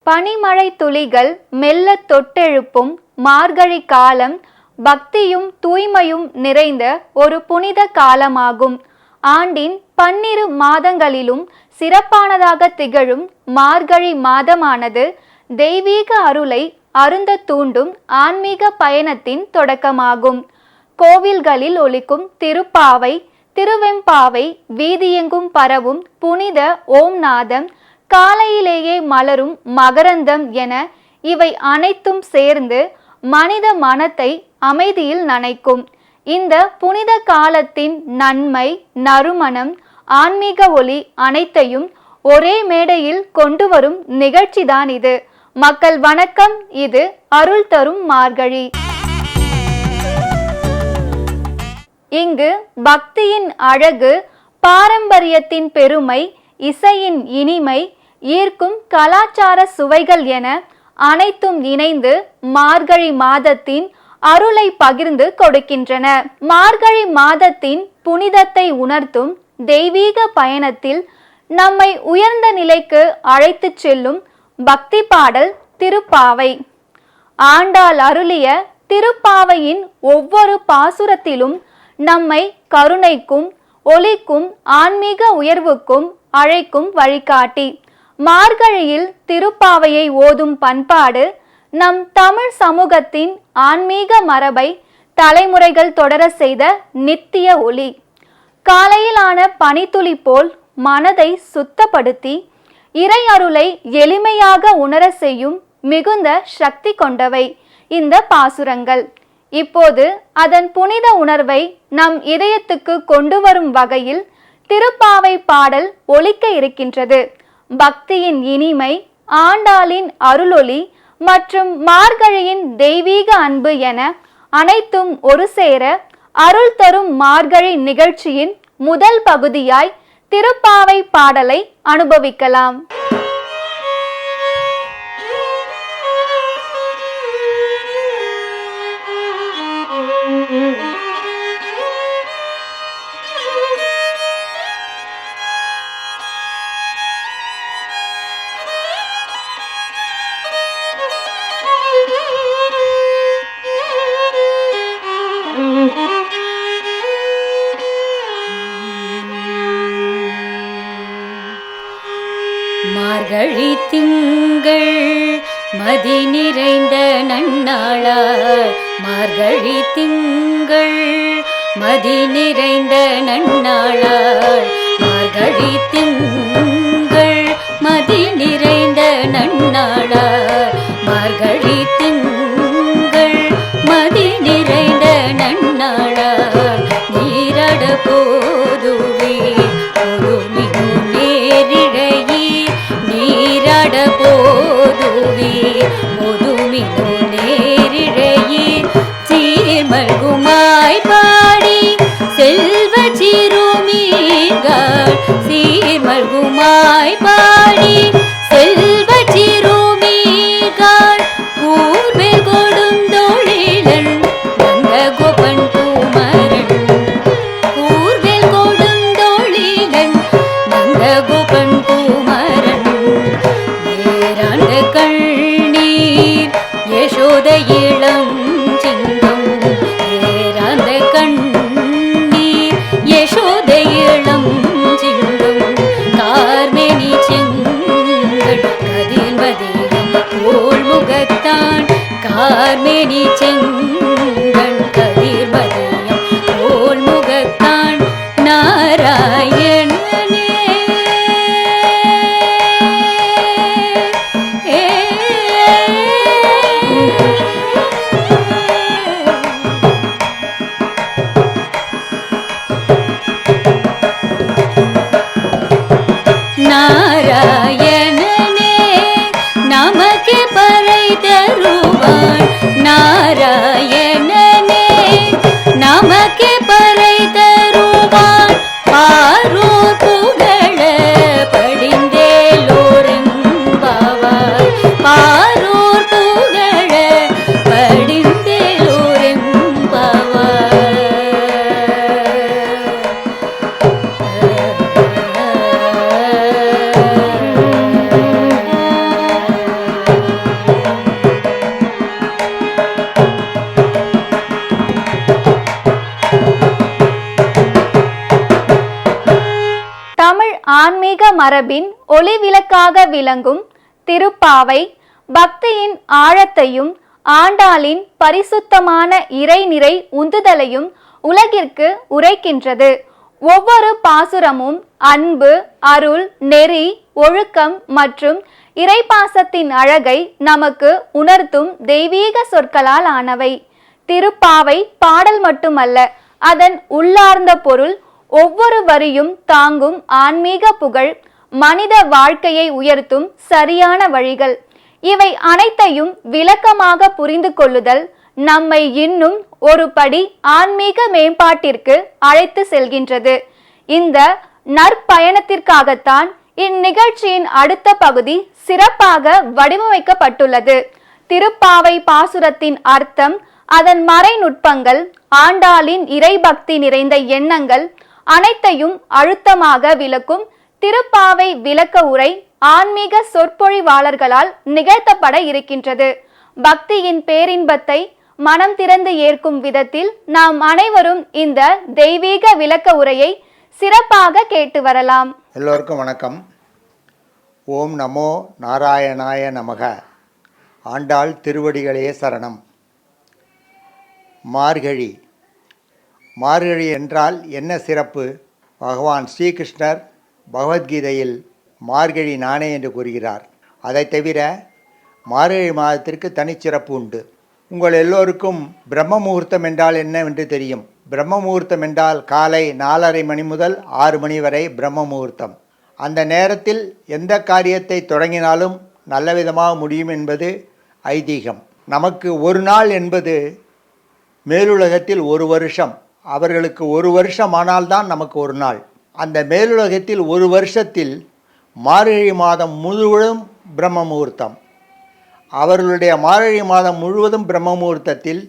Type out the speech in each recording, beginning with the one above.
பனிமழை துளிகள் மெல்ல தொட்டெழுப்பும் மார்கழி காலம் பக்தியும் தூய்மையும் நிறைந்த ஒரு புனித காலமாகும். ஆண்டின் 12 மாதங்களிலும் சிறப்பானதாக திகழும் மார்கழி மாதமானது தெய்வீக அருளை அருந்த தூண்டும் ஆன்மீக பயணத்தின் தொடக்கமாகும். கோவில்களில் ஒலிக்கும் திருப்பாவை, திருவெம்பாவை, வீதியெங்கும் பரவும் புனித ஓம் நாதம், காலையிலேயே மலரும் மகரந்தம் என இவை அனைத்தும் சேர்ந்து மனித மனத்தை அமைதியில் நனைக்கும். இந்த புனித காலத்தின் நன்மை, நறுமணம், ஆன்மீக ஒளி அனைத்தையும் ஒரே மேடையில் கொண்டு வரும் நிகழ்ச்சிதான் இது. மக்கள் வணக்கம், இது அருள் தரும் மார்கழி. இங்கு பக்தியின் அழகு, பாரம்பரியத்தின் பெருமை, இசையின் இனிமை, ஈர்க்கும் கலாச்சார சுவைகள் என அனைத்தும் இணைந்து மார்கழி மாதத்தின் அருளை பகிர்ந்து கொடுக்கின்றன. மார்கழி மாதத்தின் புனிதத்தை உணர்த்தும் தெய்வீக பயணத்தில் நம்மை உயர்ந்த நிலைக்கு அழைத்து செல்லும் பக்தி பாடல் திருப்பாவை. ஆண்டாள் அருளிய திருப்பாவையின் ஒவ்வொரு பாசுரத்திலும் நம்மை கருணைக்கும் ஒளிக்கும் ஆன்மீக உயர்வுக்கும் அழைக்கும் வழிகாட்டி. மார்கழியில் திருப்பாவையை ஓதும் பண்பாடு நம் தமிழ் சமூகத்தின் ஆன்மீக மரபை தலைமுறைகள் தொடர செய்த நித்திய ஒளி. காலையிலான பனித்துளி போல் மனதை சுத்தப்படுத்தி இறை அருளை எளிமையாக உணர செய்யும் மிகுந்த சக்தி கொண்டவை இந்த பாசுரங்கள். இப்போது அதன் புனித உணர்வை நம் இதயத்துக்கு கொண்டு வரும் வகையில் திருப்பாவை பாடல் ஒலிக்க இருக்கின்றது. பக்தியின் இனிமை, ஆண்டாளின் அருளொளி மற்றும் மார்கழியின் தெய்வீக அன்பு என அனைத்தும் ஒரு சேர அருள் தரும் மார்கழி நிகழ்ச்சியின் முதல் பகுதியாய் திருப்பாவை பாடலை அனுபவிக்கலாம். மார்கழி திங்கள் மதி நிறைந்த நன்னாளாய், மார்கழி திங்கள் மதி நிறைந்த நன்னாளாய், மார்கழி திங்கள் மதி நிறைந்த நன்னாளாய், மார்கழி திங்கள் மதி நிறைந்த நன்னாளாய், நீராட போதுவே பொறுமிகு நேரிழையே, நீராட போதுவே பொதுமிகு நேரிழையே, சீர்மல்குமாய் பாடி செல்வ சிறுமீர்கள், சீர்மல்குமாய் பாடி செல்வ சிறுமீர்கள், கூர்வேல் கொடுந்தொழிலன் நந்த கோபன் பூமரன், கூர்வேல் கொடுந்தொழிலன் நந்த கோபன் பூமரன், ஏராண்ட கண்ணீர் யசோத இளம் சிங்கம், ஏராண்ட கண்ணீர் யசோத இளம் சிங்கம், கார்மேனி செங்கட் கதிர்மதியம் போல் முகத்தான், கார்மேனி செங்கண் கதிர்மதியம் போல் முகத்தான், நாராயணனே நாராயணனே நமக்கு பறை தருவான், நாராயணனே ஆன்மீக மரபின் ஒளிவிளக்காக விளங்கும் திருப்பாவை பக்தியின் ஆழத்தையும் ஆண்டாளின் பரிசுத்தமான இறைநிறை உந்துதலையும் உலகிற்கு உரைக்கின்றது. ஒவ்வொரு பாசுரமும் அன்பு, அருள், நெறி, ஒழுக்கம் மற்றும் இறைப்பாசத்தின் அழகை நமக்கு உணர்த்தும் தெய்வீக சொற்களால் ஆனவை. திருப்பாவை பாடல் மட்டுமல்ல, அதன் உள்ளார்ந்த பொருள், ஒவ்வொரு வரியும் தாங்கும் ஆன்மீக புகழ், மனித வாழ்க்கையை உயர்த்தும் சரியான வழிகள். இவை அனைத்தையும் விளக்கமாக புரிந்து கொள்ளுதல் நம்மை இன்னும் ஒரு படி ஆன்மீக மேம்பாட்டிற்கு அழைத்து செல்கின்றது. இந்த நற்பயணத்திற்காகத்தான் இந்நிகழ்ச்சியின் அடுத்த பகுதி சிறப்பாக வடிவமைக்கப்பட்டுள்ளது. திருப்பாவை பாசுரத்தின் அர்த்தம், அதன் மறைநுட்பங்கள், ஆண்டாளின் இறைபக்தி நிறைந்த எண்ணங்கள் அனைத்தையும் அழுத்தமாக விளக்கும் திருப்பாவை விளக்க உரை ஆன்மீக சொற்பொழிவாளர்களால் நிகழ்த்தப்பட இருக்கின்றது. பக்தியின் பேரின்பத்தை மனம் திறந்து ஏற்கும் விதத்தில் நாம் அனைவரும் இந்த தெய்வீக விளக்க உரையை சிறப்பாக கேட்டு வரலாம். எல்லோருக்கும் வணக்கம். ஓம் நமோ நாராயணாய நமக. ஆண்டாள் திருவடிகளே சரணம். மார்கழி. மார்கழி என்றால் என்ன சிறப்பு? பகவான் ஸ்ரீகிருஷ்ணர் பகவத்கீதையில் மார்கழி நானே என்று கூறுகிறார். அதை தவிர மார்கழி மாதத்திற்கு தனிச்சிறப்பு உண்டு. உங்கள் எல்லோருக்கும் பிரம்ம முகூர்த்தம் என்றால் என்னவென்று தெரியும். பிரம்ம முகூர்த்தம் என்றால் காலை 4:30 மணி முதல் 6 மணி வரை பிரம்ம முகூர்த்தம். அந்த நேரத்தில் எந்த காரியத்தை தொடங்கினாலும் நல்ல விதமாக முடியும் என்பது ஐதீகம். நமக்கு ஒரு நாள் என்பது மேலுலகத்தில் ஒரு வருஷம். அவர்களுக்கு ஒரு வருஷம் ஆனால்தான் நமக்கு ஒரு நாள். அந்த மேலுலகத்தில் ஒரு வருஷத்தில் மார்கழி மாதம் முழுவதும் பிரம்ம முகூர்த்தம். அவர்களுடைய மார்கழி மாதம் முழுவதும் பிரம்ம முகூர்த்தத்தில்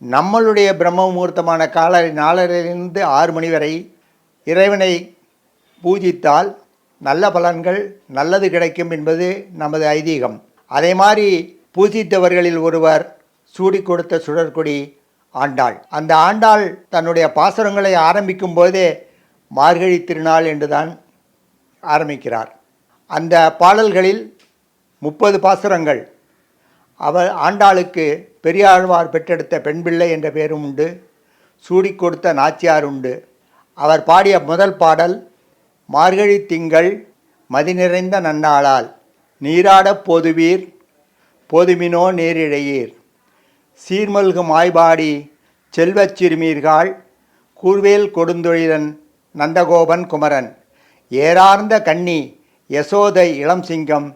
நம்மளுடைய பிரம்ம முகூர்த்தமான காலை 4:30 6 மணி வரை இறைவனை பூஜித்தால் நல்ல பலன்கள், நல்லது கிடைக்கும் என்பது நமது ஐதீகம். அதே மாதிரி பூஜித்தவர்களில் ஒருவர் சூடி கொடுத்த சுடற்கொடி ஆண்டாள். அந்த ஆண்டாள் தன்னுடைய பாசுரங்களை ஆரம்பிக்கும் போதே மார்கழி திருநாள் என்றுதான் ஆரம்பிக்கிறார். அந்த பாடல்களில் 30 பாசுரங்கள். அவர் ஆண்டாளுக்கு பெரியாழ்வார் பெற்றெடுத்த பெண் பிள்ளை என்ற பெயரும் உண்டு, சூடி கொடுத்த நாச்சியார் உண்டு. அவர் பாடிய முதல் பாடல், மார்கழி திங்கள் மதி நிறைந்த நன்னாளால் நீராடப் போதுவீர் போதுமினோ நேரிழையீர் சீர்மல்கு மாய்பாடி செல்வச் சிறுமீர்கள் கூர்வேல் கொடுந்தொழிலன் நந்தகோபன் குமரன் ஏறார்ந்த கண்ணி யசோதை இளம் சிங்கம்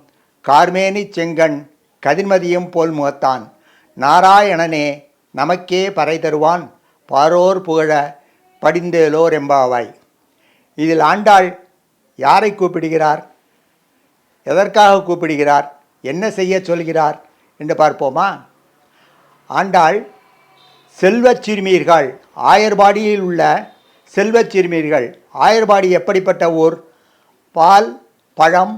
கார்மேனி செங்கண் கதிர்மதியம் போல் முகத்தான் நாராயணனே நமக்கே பறை தருவான் பாரோர் புகழ படிந்தேலோர் எம்பாவாய். இதில் ஆண்டாள் யாரை கூப்பிடுகிறார், எதற்காக கூப்பிடுகிறார், என்ன செய்ய சொல்கிறார் என்று பார்ப்போமா? ஆண்டாள் செல்வச் சிறுமீர்கள், ஆயர்பாடியில் உள்ள செல்வச் சிறுமீர்கள். ஆயர்பாடி எப்படிப்பட்ட ஊர்? பால், பழம்,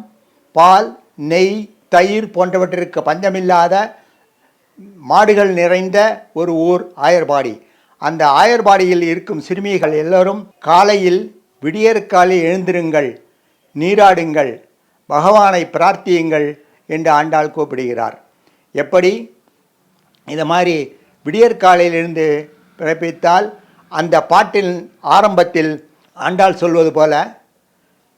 பால், நெய், தயிர் போன்றவற்றிற்கு பஞ்சமில்லாத மாடுகள் நிறைந்த ஒரு ஊர் ஆயர்பாடி. அந்த ஆயர்பாடியில் இருக்கும் சிறுமிகள் எல்லோரும் காலையில் விடியற்காலையில் எழுந்திருங்கள், நீராடுங்கள், பகவானை பிரார்த்தியுங்கள் என்று ஆண்டாள் கூப்பிடுகிறார். எப்படி? இது மாதிரி விடியற்காலையில் இருந்து பிறப்பித்தால் அந்த பாட்டின் ஆரம்பத்தில் ஆண்டாள் சொல்வது போல,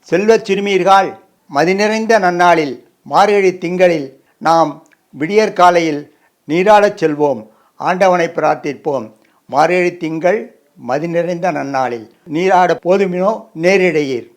செல்வச் சிறுமீர்கள் மதி நிறைந்த நன்னாளில் மார்கழி திங்களில் நாம் விடியற்காலையில் நீராடச் செல்வோம், ஆண்டவனை பிரார்த்திப்போம். மார்கழி திங்கள் மதி நிறைந்த நன்னாளில் நீராட போதுமினோ நேரிடையீர்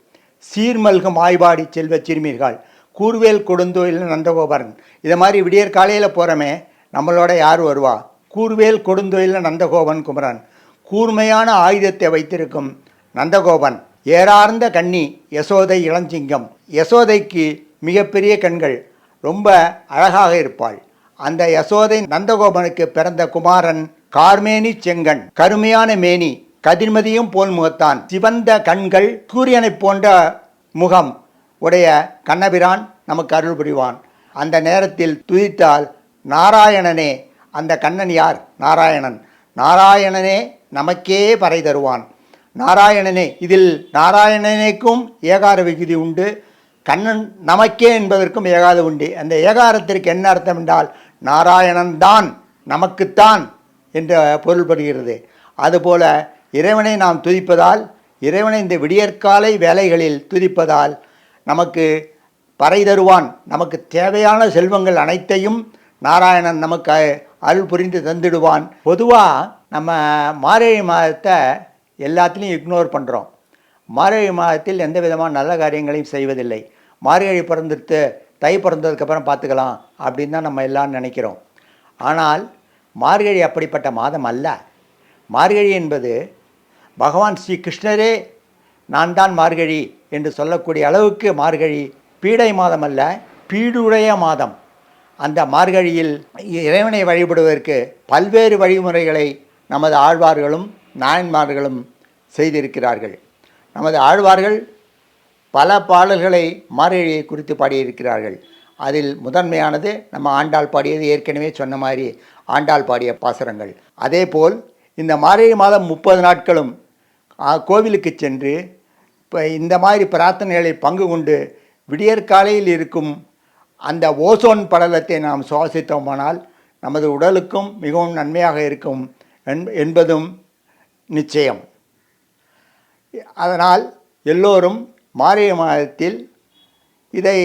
சீர்மல்கும் ஆய்பாடி செல்வச் சிறுமீர்கள் கூர்வேல் கொடுந்தோயில் நந்தகோபரன். இதை மாதிரி விடியற்காலையில் போகிறோமே, நம்மளோட யார் வருவா? கூர்வேல் கொடுந்தோயில் நந்தகோபன் குமரன். கூர்மையான ஆயுதத்தை வைத்திருக்கும் நந்தகோபன். ஏறார்ந்த கண்ணி யசோதை இளஞ்சிங்கம். யசோதைக்கு மிகப்பெரிய கண்கள், ரொம்ப அழகாக இருப்பாள். அந்த யசோதை நந்தகோபனுக்கு பிறந்த குமாரன் கார்மேனி செங்கண், கருமையான மேனி, கதிர்மதியும் போல் முகத்தான், சிவந்த கண்கள், சூரியனைப் போன்ற முகம் உடைய கண்ணபிரான் நமக்கு அருள் புரிவான். அந்த நேரத்தில் துதித்தால் நாராயணனே, அந்த கண்ணன் யார்? நாராயணன். நாராயணனே நமக்கே பறை தருவான். நாராயணனே, இதில் நாராயணனுக்கும் ஏகார விகுதி உண்டு, கண்ணன் நமக்கே என்பதற்கும் ஏகாது உண்டு. அந்த ஏகாரத்திற்கு என்ன அர்த்தம் என்றால் நாராயணன்தான் நமக்குத்தான் என்ற பொருள்படுகிறது. அதுபோல இறைவனை நாம் துதிப்பதால், இறைவனை இந்த விடியற்காலை வேலைகளில் துதிப்பதால் நமக்கு பறை தருவான். நமக்கு தேவையான செல்வங்கள் அனைத்தையும் நாராயணன் நமக்கு அருள் புரிந்து தந்துடுவான். பொதுவாக நம்ம மார்கழி மாதத்தை எல்லாத்துலேயும் இக்னோர் பண்ணுறோம். மார்கழி மாதத்தில் எந்த விதமான நல்ல காரியங்களையும் செய்வதில்லை. மார்கழி பிறந்துட்டு தை பிறந்ததுக்கப்புறம் பார்த்துக்கலாம் அப்படின்னு தான் நம்ம எல்லாம் நினைக்கிறோம். ஆனால் மார்கழி அப்படிப்பட்ட மாதம் அல்ல. மார்கழி என்பது பகவான் ஸ்ரீ கிருஷ்ணரே நான் தான் மார்கழி என்று சொல்லக்கூடிய அளவுக்கு மார்கழி பீடை மாதம் அல்ல, பீடுடைய மாதம். அந்த மார்கழியில் இறைவனை வழிபடுவதற்கு பல்வேறு வழிமுறைகளை நமது ஆழ்வார்களும் நாயன்மார்களும் செய்திருக்கிறார்கள். நமது ஆழ்வார்கள் பல பாடல்களை மார்கழியை குறித்து பாடியிருக்கிறார்கள். அதில் முதன்மையானது நம்ம ஆண்டாள் பாடியது, ஏற்கனவே சொன்ன மாதிரி ஆண்டாள் பாடிய பாசுரங்கள். அதேபோல் இந்த மார்கழி மாதம் 30 நாட்களும் கோவிலுக்கு சென்று இப்போ இந்த மாதிரி பிரார்த்தனைகளில் பங்கு கொண்டு விடியற்காலையில் இருக்கும் அந்த ஓசோன் படலத்தை நாம் சுவாசித்தோமானால் நமது உடலுக்கும் மிகவும் நன்மையாக இருக்கும் என்பதும் நிச்சயம். அதனால் எல்லோரும் மார்கழி மாதத்தில் இதை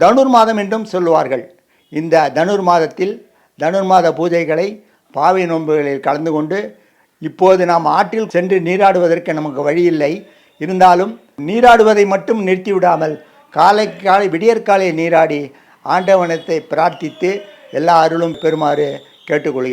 தனுர் மாதம் என்றும் சொல்லுவார்கள். இந்த தனுர் மாதத்தில் தனுர்மாத பூஜைகளை பாவை நோன்புகளில் கலந்து கொண்டு, இப்போது நாம் ஆற்றில் சென்று நீராடுவதற்கு நமக்கு வழி இல்லை. இருந்தாலும் நீராடுவதை மட்டும் நிறுத்திவிடாமல் காலை விடியற்காலை நீராடி ஆண்டவனத்தை பிரார்த்தித்து எல்லா அருளும் பெறுமாறு கேட்டுக்கொள்கிறேன்.